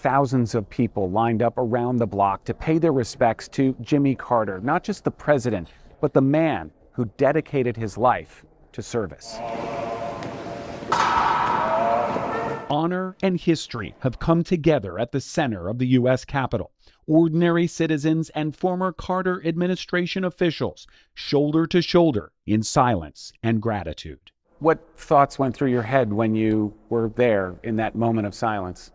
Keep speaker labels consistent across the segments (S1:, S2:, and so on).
S1: Thousands of people lined up around the block to pay their respects to Jimmy Carter, not just the president, but the man who dedicated his life to service. Honor and history have come together at the center of the U.S. Capitol. Ordinary citizens and former Carter administration officials, shoulder to shoulder, in silence and gratitude. What thoughts went through your head when you were there in that moment of silence?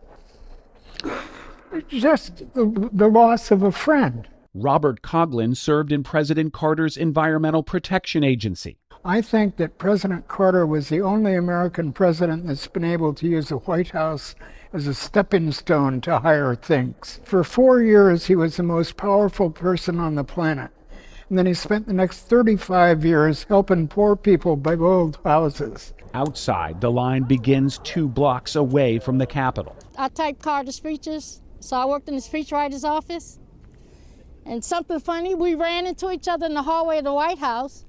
S2: Just the loss of a friend.
S1: Robert Coughlin served in President Carter's Environmental Protection Agency.
S2: I think that President Carter was the only American president that's been able to use the White House as a stepping stone to higher things. For 4 years, he was the most powerful person on the planet. And then he spent the next 35 years helping poor people build houses.
S1: Outside, the line begins 2 blocks away from the Capitol.
S3: I typed Carter speeches, so I worked in the speechwriter's office. And something funny, we ran into each other in the hallway of the White House.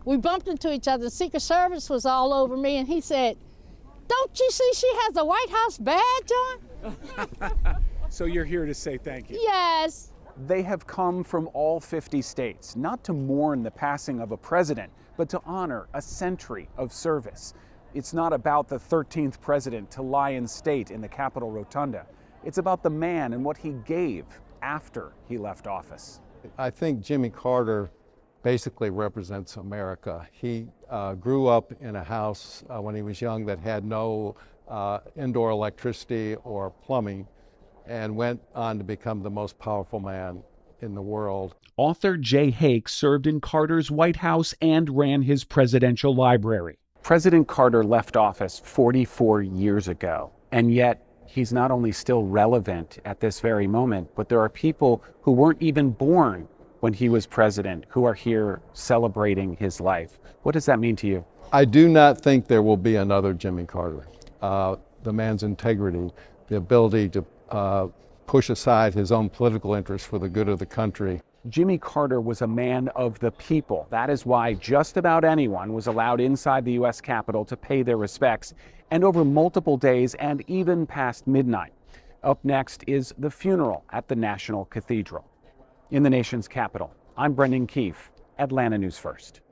S3: We bumped into each other. The Secret Service was all over me, and he said, "Don't you see she has a White House badge on?"
S1: So you're here to say thank you?
S3: Yes.
S1: They have come from all 50 states, not to mourn the passing of a president, but to honor a century of service. It's not about the 13th president to lie in state in the Capitol Rotunda. It's about the man and what he gave after he left office.
S4: I think Jimmy Carter basically represents America. He grew up in a house when he was young that had no indoor electricity or plumbing, and went on to become the most powerful man in the world.
S1: Author Jay Hake served in Carter's White House and ran his presidential library. President Carter left office 44 years ago, and yet he's not only still relevant at this very moment, but there are people who weren't even born when he was president who are here celebrating his life. What does that mean to you?
S4: I do not think there will be another Jimmy Carter. The man's integrity, the ability to push aside his own political interests for the good of the country.
S1: Jimmy Carter was a man of the people. That is why just about anyone was allowed inside the U.S. Capitol to pay their respects, and over multiple days and even past midnight. Up next is the funeral at the National Cathedral. In the nation's capital, I'm Brendan Keefe, Atlanta News First.